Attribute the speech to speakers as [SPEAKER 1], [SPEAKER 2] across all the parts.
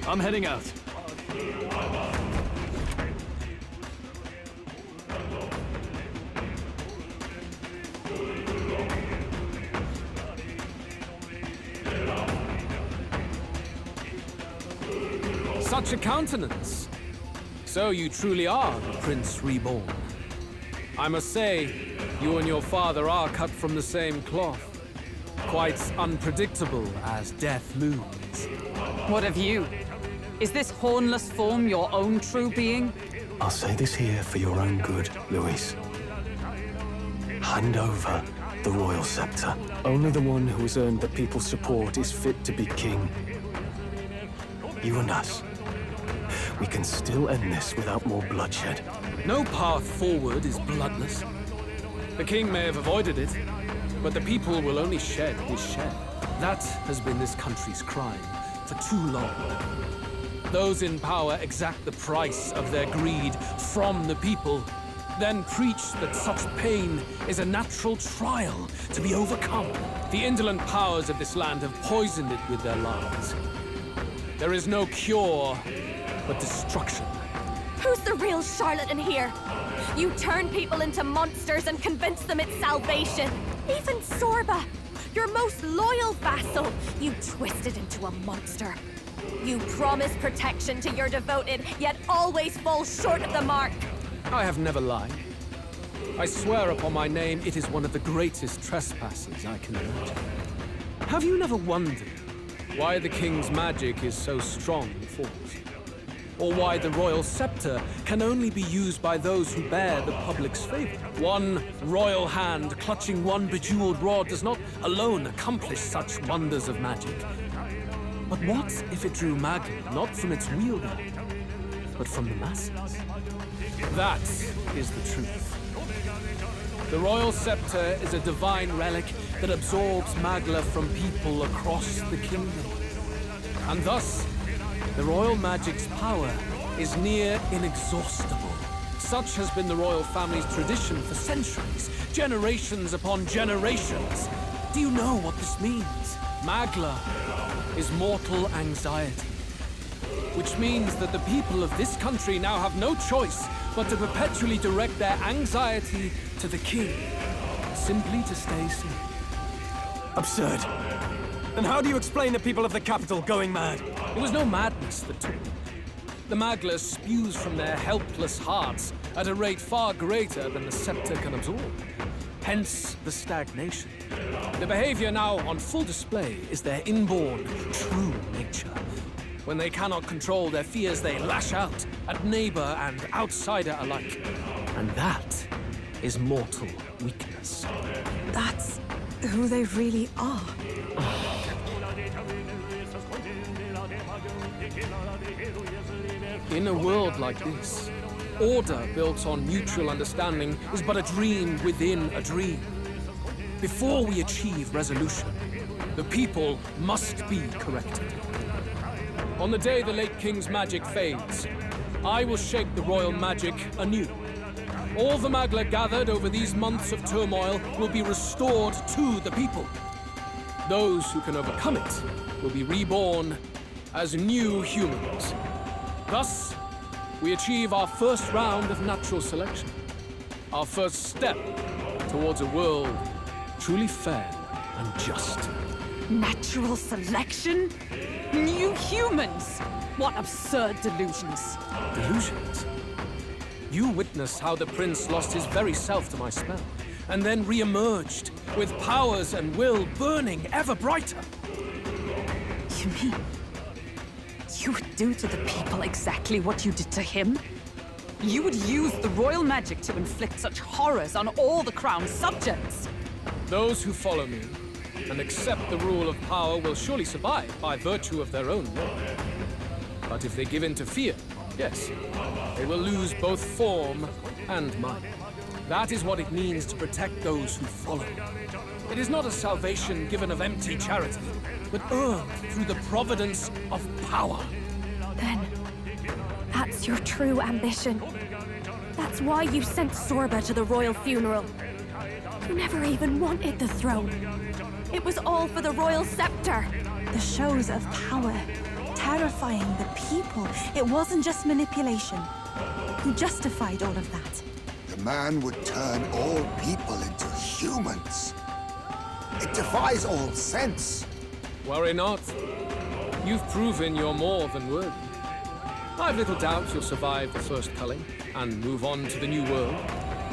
[SPEAKER 1] I'm heading out.
[SPEAKER 2] Such a countenance. So you truly are the Prince Reborn. I must say, you and your father are cut from the same cloth. Quite unpredictable as death looms.
[SPEAKER 3] What of you? Is this hornless form your own true being?
[SPEAKER 4] I'll say this here for your own good, Luis. Hand over the royal scepter. Only the one who has earned the people's support is fit to be king. You and us. We can still end this without more bloodshed.
[SPEAKER 2] No path forward is bloodless. The king may have avoided it, but the people will only shed his shed. That has been this country's crime for too long. Those in power exact the price of their greed from the people, then preach that such pain is a natural trial to be overcome. The indolent powers of this land have poisoned it with their lies. There is no cure but destruction.
[SPEAKER 5] Who's the real charlatan here? You turn people into monsters and convince them it's salvation. Even Sorba, your most loyal vassal, you twisted into a monster. You promise protection to your devoted, yet always fall short of the mark.
[SPEAKER 2] I have never lied. I swear upon my name, it is one of the greatest trespasses I can imagine. Have you never wondered why the king's magic is so strong in force? Or why the royal scepter can only be used by those who bear the public's favor? One royal hand clutching one bejeweled rod does not alone accomplish such wonders of magic. But what if it drew magic not from its wielder, but from the masses? That is the truth. The royal scepter is a divine relic that absorbs Magla from people across the kingdom. And thus, the royal magic's power is near inexhaustible. Such has been the royal family's tradition for centuries, generations upon generations. Do you know what this means? Magla is mortal anxiety, which means that the people of this country now have no choice but to perpetually direct their anxiety to the king, simply to stay safe.
[SPEAKER 4] Absurd. And how do you explain the people of the capital going mad?
[SPEAKER 2] It was no madness that took them. The Magla spews from their helpless hearts at a rate far greater than the scepter can absorb. Hence the stagnation. The behavior now on full display is their inborn, true nature. When they cannot control their fears, they lash out at neighbor and outsider alike. And that is mortal weakness.
[SPEAKER 3] That's who they really are.
[SPEAKER 2] In a world like this, order built on mutual understanding is but a dream within a dream. Before we achieve resolution, the people must be corrected. On the day the late king's magic fades, I will shake the royal magic anew. All the Magla gathered over these months of turmoil will be restored to the people. Those who can overcome it will be reborn as new humans. Thus, we achieve our first round of natural selection. Our first step towards a world truly fair and just.
[SPEAKER 3] Natural selection? New humans? What absurd delusions.
[SPEAKER 2] Delusions? You witnessed how the prince lost his very self to my spell, and then re-emerged with powers and will burning ever brighter.
[SPEAKER 3] You mean you would do to the people exactly what you did to him? You would use the royal magic to inflict such horrors on all the crown's subjects?
[SPEAKER 2] Those who follow me and accept the rule of power will surely survive by virtue of their own will. But if they give in to fear, yes, they will lose both form and might. That is what it means to protect those who follow. It is not a salvation given of empty charity, but earned through the providence of power.
[SPEAKER 5] Then, that's your true ambition. That's why you sent Sorba to the royal funeral. You never even wanted the throne. It was all for the royal scepter.
[SPEAKER 6] The shows of power
[SPEAKER 1] terrifying the people. It wasn't just manipulation. Who justified all of that?
[SPEAKER 6] The man would turn all people into humans. It defies all sense.
[SPEAKER 2] Worry not. You've proven you're more than worthy. I've little doubt you'll survive the first culling and move on to the new world.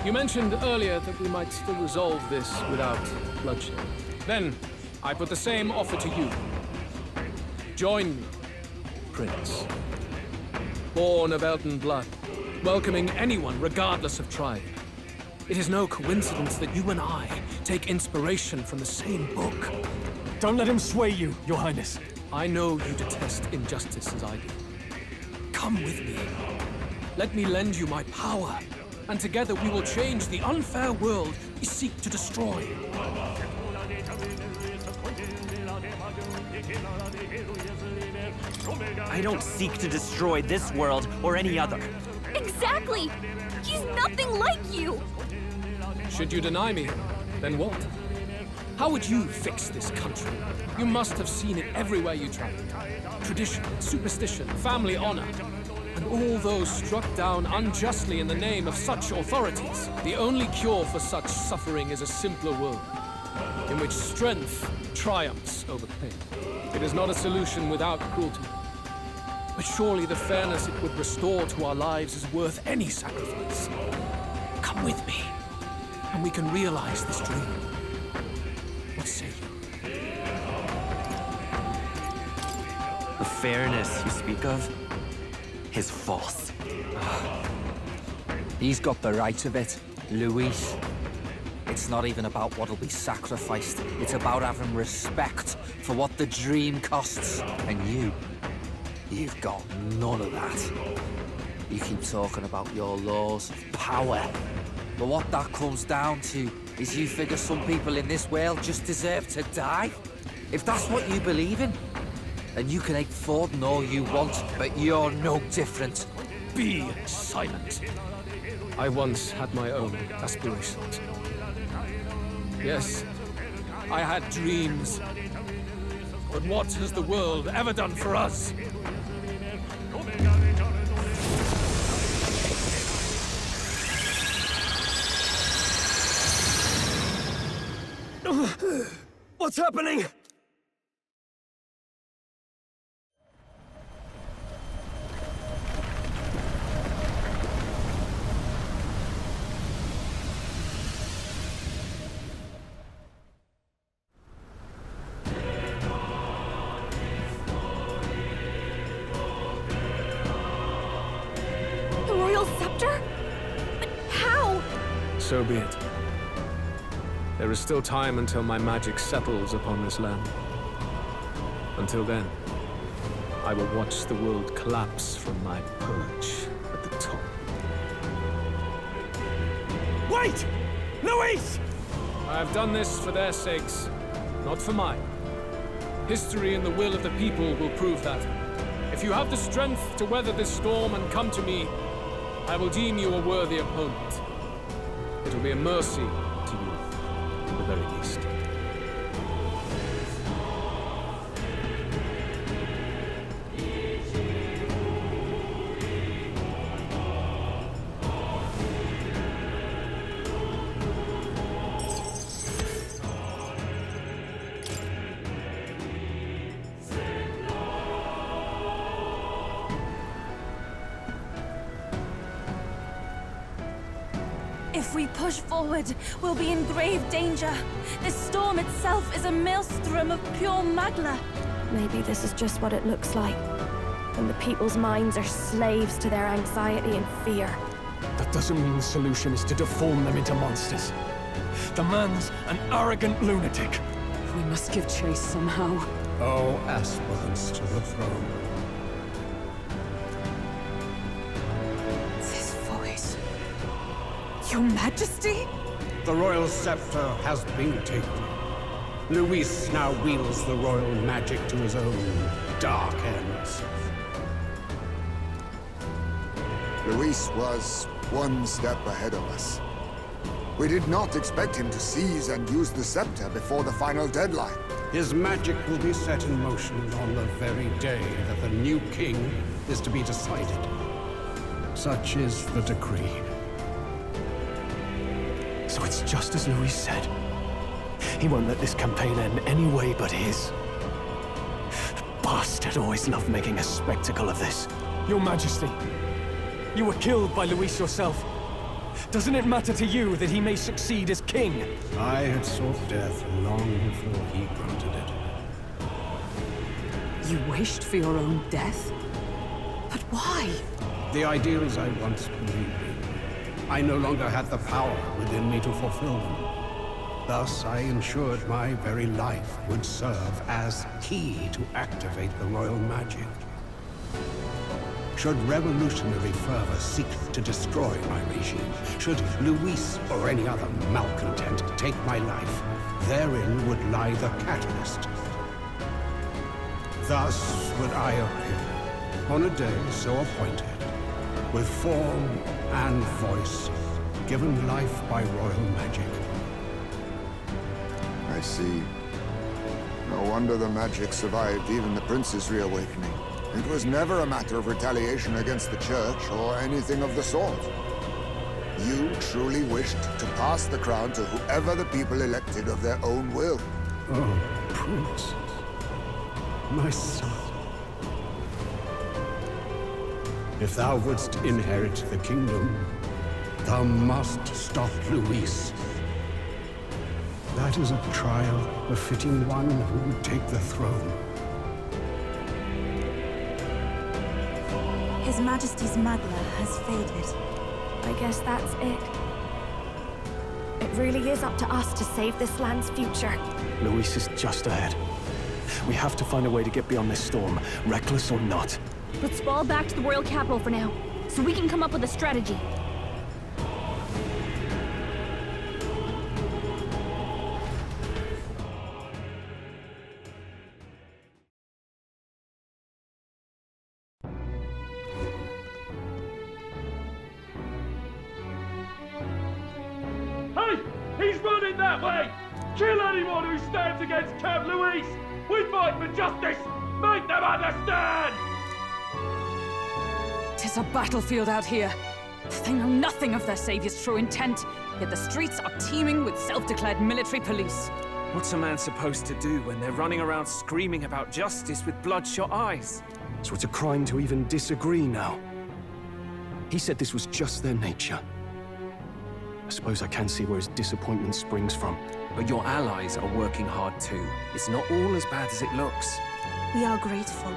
[SPEAKER 2] You mentioned earlier that we might still resolve this without bloodshed. Then, I put the same offer to you. Join me, Prince. Born of Elden blood, welcoming anyone regardless of tribe. It is no coincidence that you and I take inspiration from the same book.
[SPEAKER 4] Don't let him sway you, Your Highness.
[SPEAKER 2] I know you detest injustice as I do. Come with me. Let me lend you my power, and together we will change the unfair world we seek to destroy.
[SPEAKER 7] I don't seek to destroy this world or any other.
[SPEAKER 5] Exactly! He's nothing like you!
[SPEAKER 2] Should you deny me, then what? How would you fix this country? You must have seen it everywhere you traveled. Tradition, superstition, family honor, and all those struck down unjustly in the name of such authorities. The only cure for such suffering is a simpler world, in which strength triumphs over pain. It is not a solution without cruelty. But surely the fairness it would restore to our lives is worth any sacrifice. Come with me, and we can realize this dream. What say you?
[SPEAKER 7] The fairness you speak of is false.
[SPEAKER 8] He's got the right of it, Luis. It's not even about what'll be sacrificed. It's about having respect for what the dream costs. And you've got none of that. You keep talking about your laws of power. But what that comes down to is you figure some people in this world just deserve to die? If that's what you believe in, then you can hate Forden all you want, but you're no different.
[SPEAKER 2] Be silent. I once had my own aspirations. Yes, I had dreams. But what has the world ever done for us?
[SPEAKER 4] What's happening?
[SPEAKER 5] The royal scepter? But how?
[SPEAKER 2] So be it. There is still time until my magic settles upon this land. Until then, I will watch the world collapse from my perch at the top.
[SPEAKER 4] Wait! Luis!
[SPEAKER 2] I have done this for their sakes, not for mine. History and the will of the people will prove that. If you have the strength to weather this storm and come to me, I will deem you a worthy opponent. It will be a mercy to you, at the very least.
[SPEAKER 1] If we push forward, we'll be in grave danger. This storm itself is a maelstrom of pure magla.
[SPEAKER 5] Maybe this is just what it looks like. When the people's minds are slaves to their anxiety and fear.
[SPEAKER 4] That doesn't mean the solution is to deform them into monsters. The man's an arrogant lunatic.
[SPEAKER 3] We must give chase somehow.
[SPEAKER 9] All aspirants to the throne.
[SPEAKER 3] This voice... Your Majesty?
[SPEAKER 9] The royal scepter has been taken. Luis now wields the royal magic to his own dark ends.
[SPEAKER 6] Luis was one step ahead of us. We did not expect him to seize and use the scepter before the final deadline.
[SPEAKER 9] His magic will be set in motion on the very day that the new king is to be decided. Such is the decree.
[SPEAKER 4] So it's just as Louis said. He won't let this campaign end any way but his. Bastard always loved making a spectacle of this. Your Majesty, you were killed by Louis yourself. Doesn't it matter to you that he may succeed as king?
[SPEAKER 9] I had sought death long before he granted it.
[SPEAKER 3] You wished for your own death? But why?
[SPEAKER 9] The ideals I once believed in, I no longer had the power within me to fulfill them. Thus, I ensured my very life would serve as key to activate the royal magic. Should revolutionary fervor seek to destroy my regime, should Luis or any other malcontent take my life, therein would lie the catalyst. Thus would I appear, on a day so appointed, with form and voice, given life by royal magic.
[SPEAKER 6] I see. No wonder the magic survived even the prince's reawakening. It was never a matter of retaliation against the church or anything of the sort. You truly wished to pass the crown to whoever the people elected of their own will.
[SPEAKER 9] Oh, Prince. My son. If thou wouldst inherit the kingdom, thou must stop Luis. That is a trial befitting one who would take the throne.
[SPEAKER 1] His Majesty's Magla has faded.
[SPEAKER 5] I guess that's it. It really is up to us to save this land's future.
[SPEAKER 4] Luis is just ahead. We have to find a way to get beyond this storm, reckless or not.
[SPEAKER 10] Let's fall back to the royal capital for now, so we can come up with a strategy.
[SPEAKER 11] He's running that way! Kill anyone who stands against Count Luis! We fight for justice! Make them understand!
[SPEAKER 3] 'Tis a battlefield out here. They know nothing of their savior's true intent, yet the streets are teeming with self-declared military police.
[SPEAKER 12] What's a man supposed to do when they're running around screaming about justice with bloodshot eyes?
[SPEAKER 4] So it's a crime to even disagree now. He said this was just their nature. I suppose I can see where his disappointment springs from.
[SPEAKER 12] But your allies are working hard too. It's not all as bad as it looks.
[SPEAKER 1] We are grateful.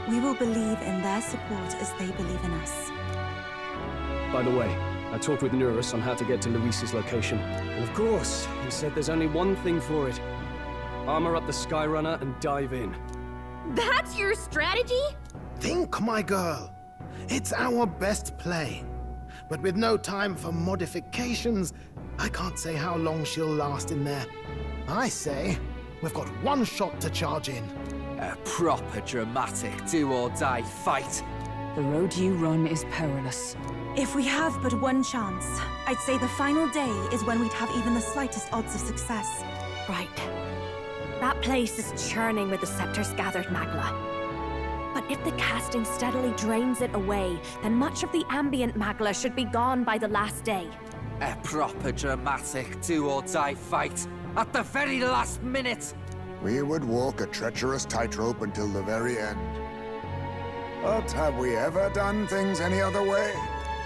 [SPEAKER 1] We will believe in their support as they believe in us.
[SPEAKER 4] By the way, I talked with Eurus on how to get to Luis's location. And of course, he said there's only one thing for it. Armor up the Skyrunner and dive in.
[SPEAKER 10] That's your strategy?
[SPEAKER 13] Think, my girl. It's our best play. But with no time for modifications, I can't say how long she'll last in there. I say, we've got one shot to charge in.
[SPEAKER 8] A proper dramatic do-or-die fight.
[SPEAKER 3] The road you run is perilous.
[SPEAKER 1] If we have but one chance, I'd say the final day is when we'd have even the slightest odds of success.
[SPEAKER 5] Right. That place is churning with the scepter's gathered magla. But if the casting steadily drains it away, then much of the ambient magla should be gone by the last day.
[SPEAKER 8] A proper dramatic do-or-die fight at the very last minute.
[SPEAKER 6] We would walk a treacherous tightrope until the very end. But have we ever done things any other way?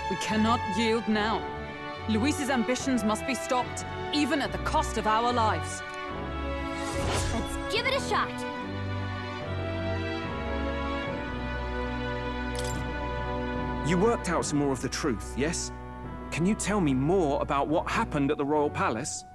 [SPEAKER 3] We cannot yield now. Luis's ambitions must be stopped, even at the cost of our lives.
[SPEAKER 10] Let's give it a shot.
[SPEAKER 12] You worked out some more of the truth, yes? Can you tell me more about what happened at the Royal Palace?